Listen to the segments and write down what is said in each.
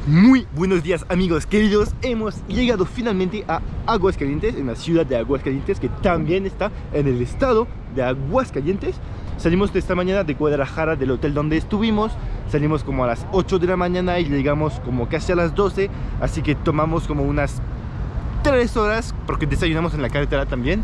Muy buenos días amigos queridos, hemos llegado finalmente a Aguascalientes, en la ciudad de Aguascalientes que también está en el estado de Aguascalientes. Salimos de esta mañana de Guadalajara, del hotel donde estuvimos, salimos como a las 8 de la mañana y llegamos como casi a las 12, así que tomamos como unas 3 horas porque desayunamos en la carretera también.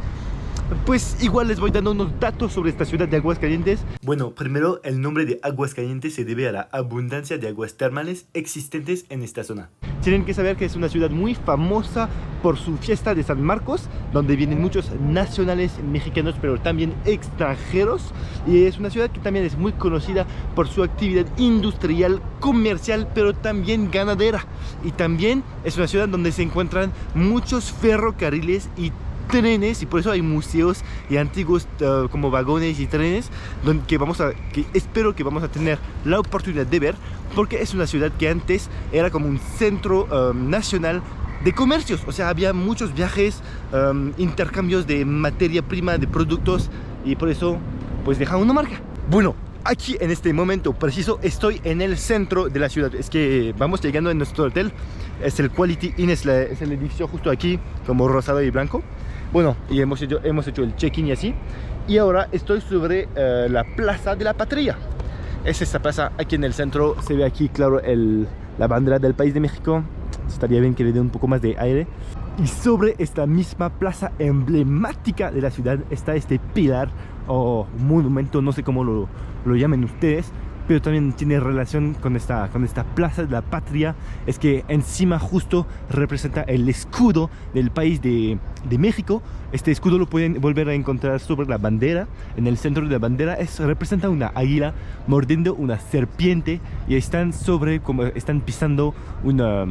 Pues igual les voy dando unos datos sobre esta ciudad de Aguascalientes. Bueno, primero el nombre de Aguascalientes se debe a la abundancia de aguas termales existentes en esta zona. Tienen que saber que es una ciudad muy famosa por su fiesta de San Marcos, donde vienen muchos nacionales mexicanos pero también extranjeros, y es una ciudad que también es muy conocida por su actividad industrial, comercial, pero también ganadera, y también es una ciudad donde se encuentran muchos ferrocarriles y trenes, y por eso hay museos y antiguos como vagones y trenes que espero que vamos a tener la oportunidad de ver, porque es una ciudad que antes era como un centro nacional de comercios, o sea, había muchos viajes, intercambios de materia prima, de productos, y por eso pues deja una marca. Bueno, aquí en este momento preciso estoy en el centro de la ciudad. Es que vamos llegando en nuestro hotel. Es el Quality Inn, es el edificio justo aquí, como rosado y blanco. Bueno, y hemos hecho el check-in y así. Y ahora estoy sobre la Plaza de la Patria. Es esta plaza aquí en el centro. Se ve aquí, claro, la bandera del país de México. Estaría bien que le dé un poco más de aire. Y sobre esta misma plaza emblemática de la ciudad está este pilar o monumento, no sé cómo lo llamen ustedes, pero también tiene relación con esta Plaza de la Patria. Es que encima justo representa el escudo del país de México. Este escudo lo pueden volver a encontrar sobre la bandera. En el centro de la bandera representa una águila mordiendo una serpiente, y están pisando una...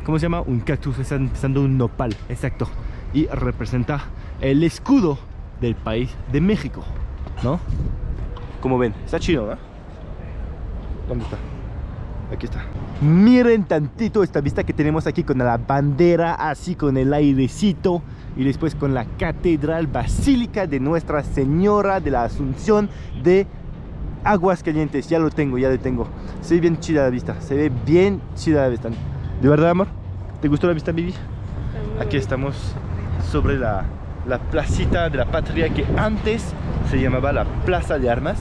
¿cómo se llama? Un cactus, están pisando un nopal, exacto. Y representa el escudo del país de México, ¿no? Como ven, está chido, ¿no? ¿Dónde está? Aquí está. Miren tantito esta vista que tenemos aquí con la bandera, así con el airecito, y después con la Catedral Basílica de Nuestra Señora de la Asunción de Aguascalientes. Ya lo tengo. Se ve bien chida la vista, ¿De verdad, amor? ¿Te gustó la vista, Vivi? Aquí estamos sobre la placita de la Patria, que antes se llamaba la Plaza de Armas.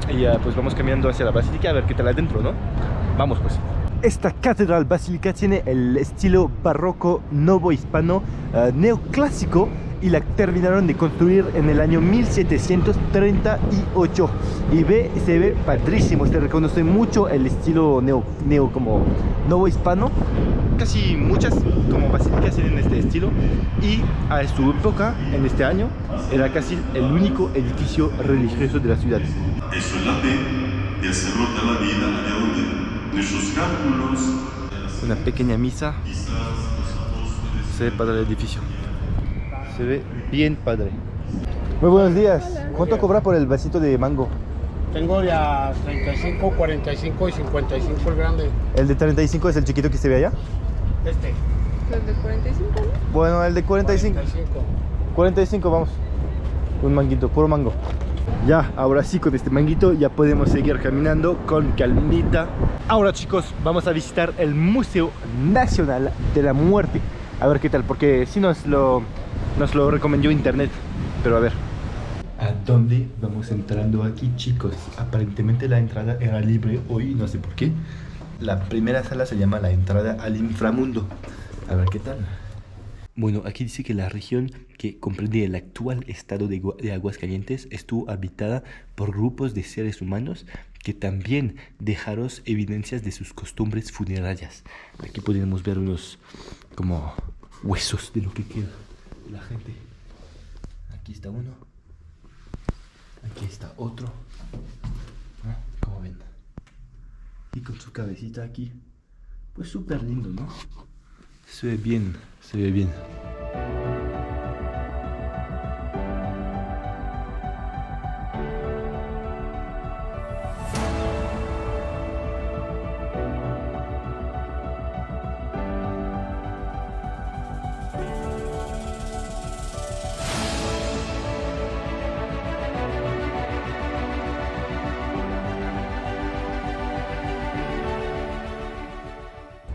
Y pues vamos caminando hacia la basílica a ver qué tal adentro, ¿no? Vamos pues. Esta catedral basílica tiene el estilo barroco novohispano neoclásico, y la terminaron de construir en el año 1738. Y se ve padrísimo, se reconoce mucho el estilo como novohispano. Casi muchas como basílicas tienen este estilo, y a su época, en este año, era casi el único edificio religioso de la ciudad. Eso es la fe de hacerlo de la vida de hoy. Nuestros cálculos. Una pequeña misa. Se ve padre el edificio. Se ve bien padre. Muy buenos días. Hola. ¿Cuánto cobra por el vasito de mango? Tengo de a 35, 45 y 55 el grande. ¿El de 35 es el chiquito que se ve allá? Este. ¿El de 45, no? Bueno, el de 45. 45 vamos. Un manguito, puro mango. Ya, ahora sí, con este manguito ya podemos seguir caminando con calmita. Ahora, chicos, vamos a visitar el Museo Nacional de la Muerte. A ver qué tal, porque si nos lo recomendó internet. Pero a ver. ¿A dónde vamos entrando aquí, chicos? Aparentemente la entrada era libre hoy, no sé por qué. La primera sala se llama la entrada al inframundo. A ver qué tal. Bueno, aquí dice que la región que comprende el actual estado de Aguascalientes estuvo habitada por grupos de seres humanos que también dejaron evidencias de sus costumbres funerarias. Aquí podemos ver unos como huesos de lo que queda de la gente. Aquí está uno. Aquí está otro. ¿No? Como ven. Y con su cabecita aquí. Pues súper lindo, ¿no? Se ve bien, se ve bien.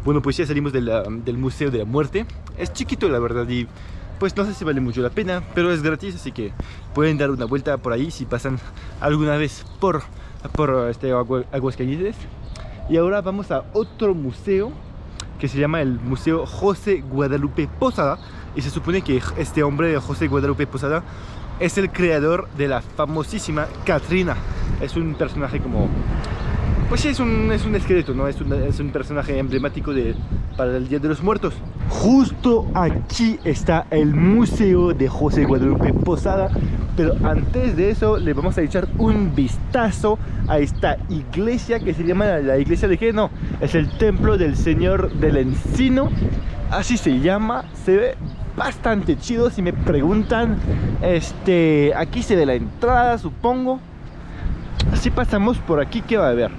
Bueno, pues ya salimos del Museo de la Muerte. Es chiquito, la verdad, y pues no sé si vale mucho la pena, pero es gratis, así que pueden dar una vuelta por ahí si pasan alguna vez por Aguascalientes. Y ahora vamos a otro museo que se llama el Museo José Guadalupe Posada, y se supone que este hombre, José Guadalupe Posada, es el creador de la famosísima Catrina. Es un personaje como... pues sí, es un esqueleto, ¿no? Es un personaje emblemático para el Día de los Muertos. Justo aquí está el Museo de José Guadalupe Posada, pero antes de eso le vamos a echar un vistazo a esta iglesia que se llama la iglesia de qué, no, es el Templo del Señor del Encino, así se llama. Se ve bastante chido si me preguntan. Aquí se ve la entrada, supongo. Así pasamos por aquí, ¿qué va a haber?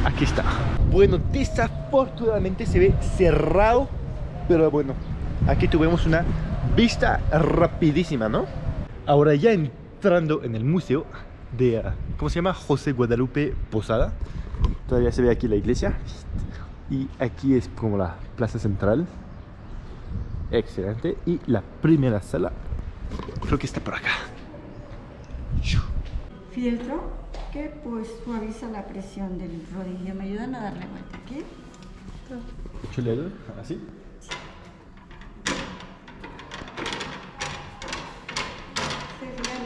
Aquí está. Bueno, desafortunadamente se ve cerrado, pero bueno, aquí tuvimos una vista rapidísima, ¿no? Ahora ya entrando en el museo de, ¿cómo se llama? José Guadalupe Posada. Todavía se ve aquí la iglesia. Y aquí es como la plaza central. Excelente. Y la primera sala, creo que está por acá. Fieltro que pues suaviza la presión del rodillo. ¿Me ayudan a darle vuelta aquí? Chuleado, así.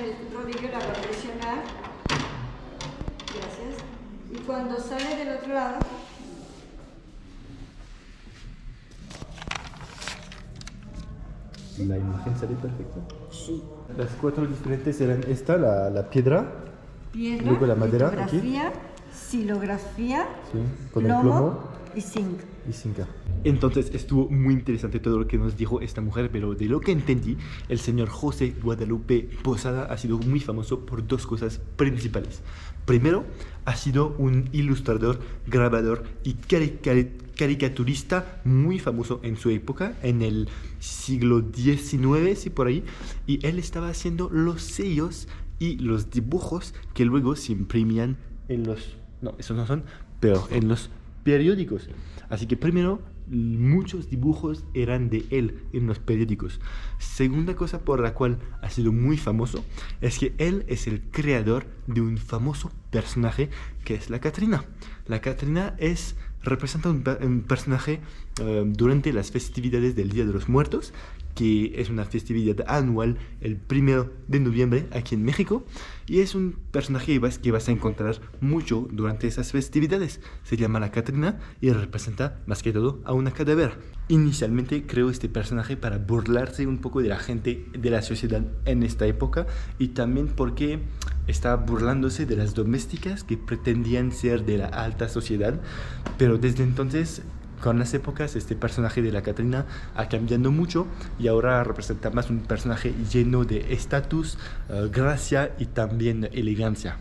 El rodillo la va a presionar. Gracias. Y cuando sale del otro lado, La imagen sale perfecta. sí. Las cuatro diferentes eran esta, la piedra, luego la madera, litografía, silografía, sí, con el plomo plomo y zinc. y zinca. Entonces estuvo muy interesante todo lo que nos dijo esta mujer, pero de lo que entendí, el señor José Guadalupe Posada ha sido muy famoso por dos cosas principales. Primero, ha sido un ilustrador, grabador y caricaturista muy famoso en su época, en el siglo XIX, sí, por ahí, y él estaba haciendo los sellos y los dibujos que luego se imprimían en los... no, esos no son, pero en los periódicos. Así que primero, muchos dibujos eran de él en los periódicos. Segunda cosa por la cual ha sido muy famoso es que él es el creador de un famoso personaje que es la Catrina. La Catrina representa un personaje durante las festividades del Día de los Muertos, que es una festividad anual el 1 de noviembre aquí en México, y es un personaje que vas a encontrar mucho durante esas festividades. Se llama la Catrina y representa más que todo a una cadáver. Inicialmente creó este personaje para burlarse un poco de la gente de la sociedad en esta época, y también porque estaba burlándose de las domésticas que pretendían ser de la alta sociedad, pero desde entonces, con las épocas, este personaje de la Catrina ha cambiado mucho y ahora representa más un personaje lleno de estatus, gracia y también elegancia.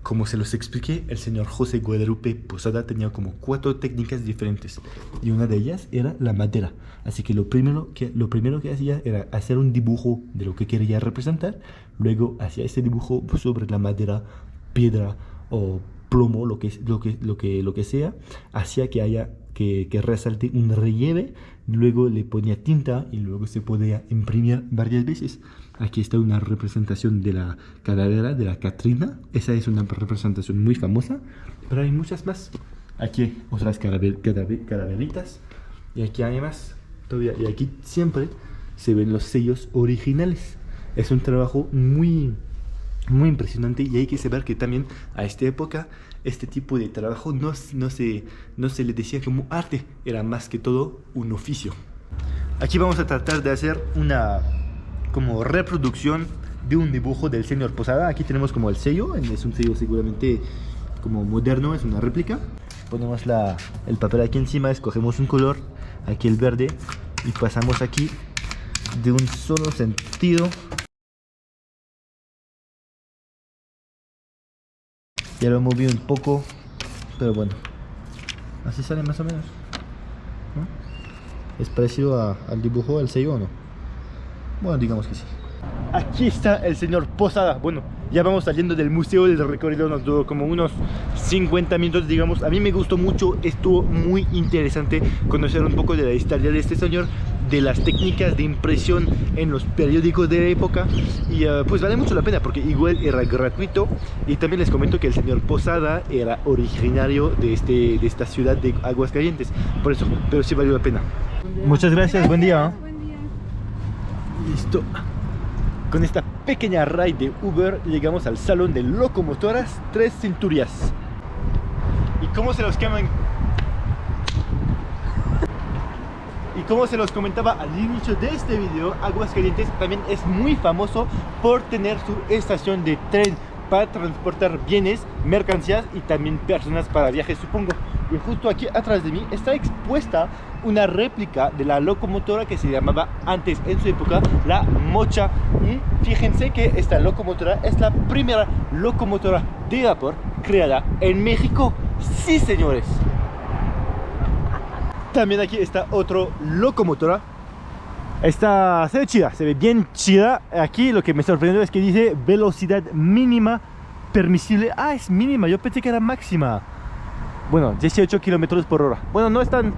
Como se los expliqué, el señor José Guadalupe Posada tenía como 4 técnicas diferentes, y una de ellas era la madera. Así que lo primero que hacía era hacer un dibujo de lo que quería representar, luego hacía ese dibujo sobre la madera, piedra o plomo, lo que sea, hacía que resalte un relieve, luego le ponía tinta y luego se podía imprimir varias veces. Aquí está una representación de la calavera de la Catrina. Esa es una representación muy famosa, pero hay muchas más. Aquí hay otras calaveritas, y aquí hay más todavía, y aquí siempre se ven los sellos originales. Es un trabajo muy impresionante, y hay que saber que también a esta época este tipo de trabajo no se le decía como arte, era más que todo un oficio. Aquí vamos a tratar de hacer una como reproducción de un dibujo del señor Posada. Aquí tenemos como el sello, es un sello seguramente como moderno, es una réplica. Ponemos el papel aquí encima, escogemos un color, aquí el verde, y pasamos aquí de un solo sentido. Ya lo moví un poco, pero bueno, así sale más o menos, ¿no? ¿Es parecido al dibujo, al sello o no? Bueno, digamos que sí. Aquí está el señor Posada. Bueno, ya vamos saliendo del museo. El recorrido nos duró como unos 50 minutos, digamos. A mí me gustó mucho, estuvo muy interesante conocer un poco de la historia de este señor, de las técnicas de impresión en los periódicos de la época. Y pues vale mucho la pena porque igual era gratuito. Y también les comento que el señor Posada era originario de esta ciudad de Aguascalientes. Por eso, pero sí valió la pena. Muchas gracias, buen día. Buen día. Listo. Con esta pequeña ride de Uber llegamos al salón de locomotoras Tres Centurias. ¿Y cómo se los llaman? Y como se los comentaba al inicio de este video, Aguascalientes también es muy famoso por tener su estación de tren para transportar bienes, mercancías y también personas para viajes, supongo. Y justo aquí atrás de mí está expuesta una réplica de la locomotora que se llamaba antes en su época la Mocha. Y fíjense que esta locomotora es la primera locomotora de vapor creada en México. Sí, señores. También aquí está otra locomotora. Esta se ve chida, se ve bien chida. Aquí lo que me sorprendió es que dice velocidad mínima permisible. Ah, es mínima, yo pensé que era máxima. Bueno, 18 kilómetros por hora. Bueno, no es tan...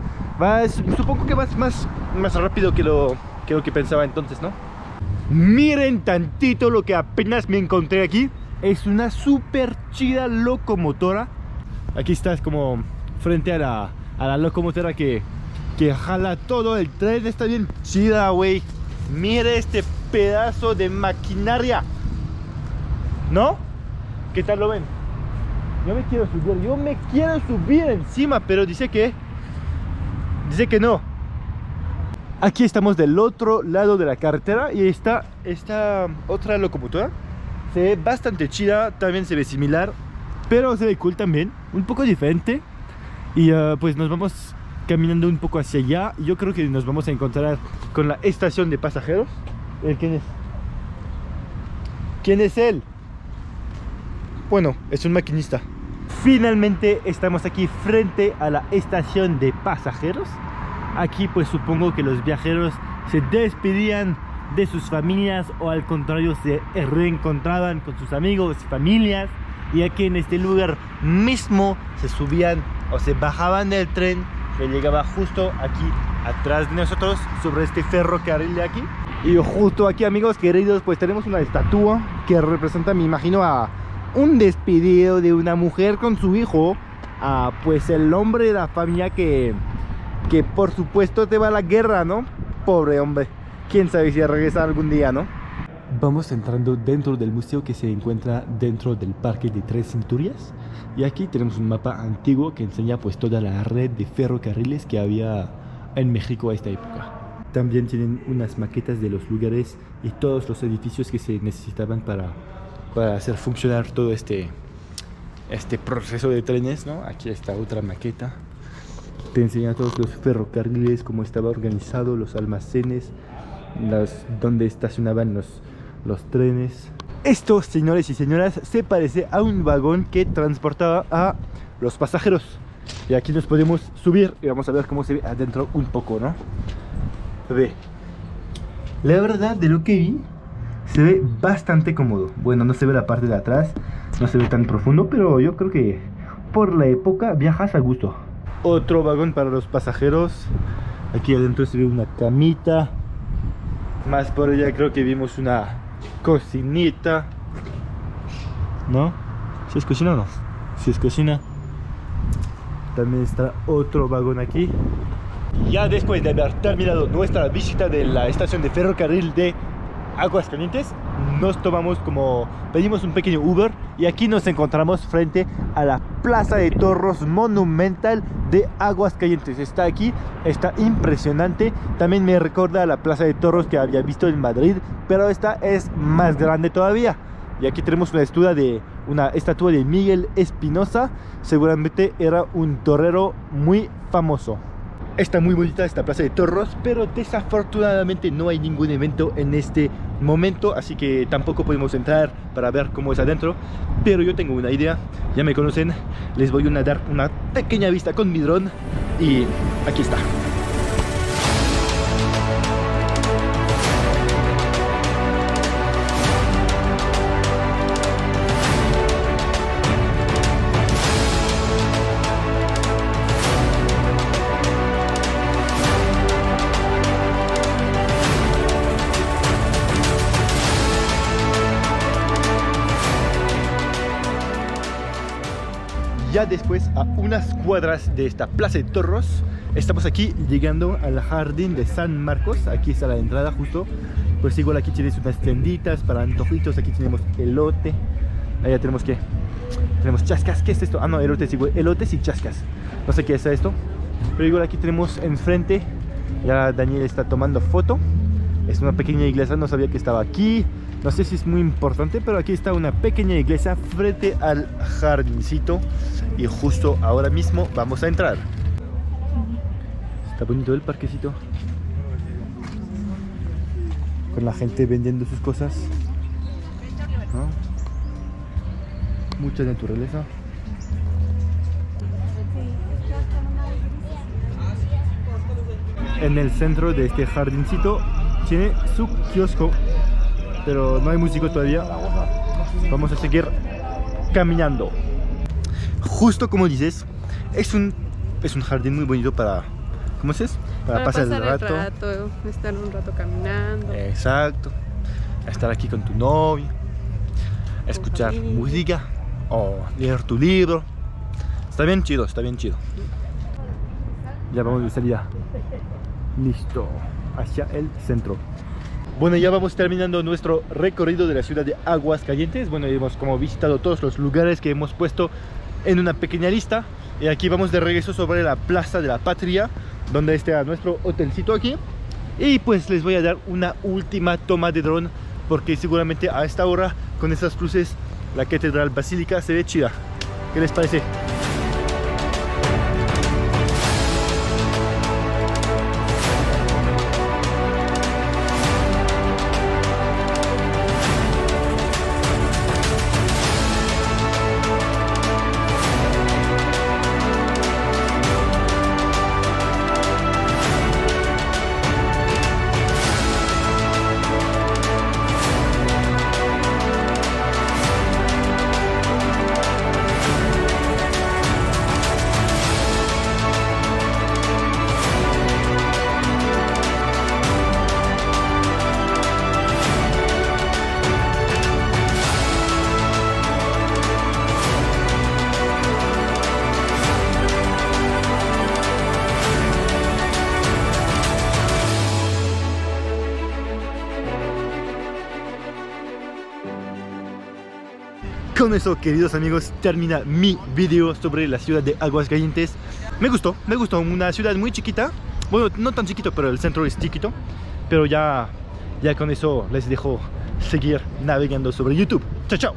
supongo que vas más rápido que lo que pensaba entonces, ¿no? Miren tantito lo que apenas me encontré aquí. Es una súper chida locomotora. Aquí estás como frente a la locomotora que jala todo el tren. Está bien chida, güey. Mire este pedazo de maquinaria, ¿no? ¿Qué tal lo ven? Yo me quiero subir encima, pero dice que no. Aquí estamos del otro lado de la carretera y está esta otra locomotora. Se ve bastante chida, también se ve similar, pero se ve cool también, un poco diferente. Y pues nos vamos caminando un poco hacia allá. Yo creo que nos vamos a encontrar con la estación de pasajeros. ¿Quién es? ¿Quién es él? Bueno, es un maquinista. Finalmente estamos aquí frente a la estación de pasajeros. Aquí pues supongo que los viajeros se despedían de sus familias o al contrario se reencontraban con sus amigos y familias. Y aquí en este lugar mismo se subían o se bajaban del tren que llegaba justo aquí atrás de nosotros sobre este ferrocarril de aquí. Y justo aquí, amigos queridos, pues tenemos una estatua que representa, me imagino, a un despedido de una mujer con su hijo, a pues el hombre de la familia que por supuesto te va a la guerra, ¿no? Pobre hombre, quién sabe si regresa algún día, ¿no? Vamos entrando dentro del museo que se encuentra dentro del parque de Tres Centurias. Y aquí tenemos un mapa antiguo que enseña pues toda la red de ferrocarriles que había en México a esta época. También tienen unas maquetas de los lugares y todos los edificios que se necesitaban para hacer funcionar todo este proceso de trenes, ¿no? Aquí está otra maqueta. Te enseña todos los ferrocarriles, cómo estaba organizado, los almacenes, donde estacionaban los trenes. Esto, señores y señoras, se parece a un vagón que transportaba a los pasajeros. Y aquí nos podemos subir y vamos a ver cómo se ve adentro un poco, ¿no? Ve. La verdad, de lo que vi, se ve bastante cómodo. Bueno, no se ve la parte de atrás, no se ve tan profundo, pero yo creo que por la época viajas a gusto. Otro vagón para los pasajeros. Aquí adentro se ve una camita. Más por allá creo que vimos una cocinita, ¿no? ¿Si es cocina o no? Si es cocina. También está otro vagón aquí. Ya después de haber terminado nuestra visita de la estación de ferrocarril de Aguascalientes, pedimos un pequeño Uber y aquí nos encontramos frente a la Plaza de Toros monumental de Aguascalientes. Está aquí, está impresionante. También me recuerda a la Plaza de Toros que había visto en Madrid, pero esta es más grande todavía. Y aquí tenemos una estatua de Miguel Espinosa. Seguramente era un torero muy famoso. Está muy bonita esta Plaza de Toros, pero desafortunadamente no hay ningún evento en este momento, así que tampoco podemos entrar para ver cómo es adentro. Pero yo tengo una idea, ya me conocen, les voy a dar una pequeña vista con mi dron y aquí está. ya después, a unas cuadras de esta Plaza de Toros, estamos aquí llegando al jardín de San Marcos. Aquí está la entrada justo. Pues igual aquí tienes unas tienditas para antojitos. Aquí tenemos elote. Allá tenemos que... Tenemos chascas. ¿Qué es esto? Ah, no, elotes igual. Elotes y chascas. No sé qué es esto. Pero igual aquí tenemos enfrente. Ya Daniel está tomando foto. Es una pequeña iglesia. No sabía que estaba aquí. No sé si es muy importante, pero aquí está una pequeña iglesia frente al jardincito. Y justo ahora mismo vamos a entrar. Está bonito el parquecito. Con la gente vendiendo sus cosas, ¿no? Mucha naturaleza. En el centro de este jardincito tiene su kiosco, pero no hay músico todavía. Vamos a seguir caminando. Justo como dices, es un jardín muy bonito para... ¿Cómo es eso? Para pasar el rato, estar un rato caminando. Exacto. Estar aquí con tu novio, escuchar música o leer tu libro. Está bien chido, está bien chido. Ya vamos de salida. Listo. Hacia el centro. Bueno, ya vamos terminando nuestro recorrido de la ciudad de Aguascalientes. Bueno, hemos como visitado todos los lugares que hemos puesto en una pequeña lista. Y aquí vamos de regreso sobre la Plaza de la Patria, donde está nuestro hotelcito aquí. Y pues les voy a dar una última toma de dron, porque seguramente a esta hora, con estas luces, la Catedral Basílica se ve chida. ¿Qué les parece? Con eso, queridos amigos, termina mi video sobre la ciudad de Aguascalientes. Me gustó, una ciudad muy chiquita. Bueno, no tan chiquito, pero el centro es chiquito. Pero ya con eso les dejo seguir navegando sobre YouTube. Chao, chao.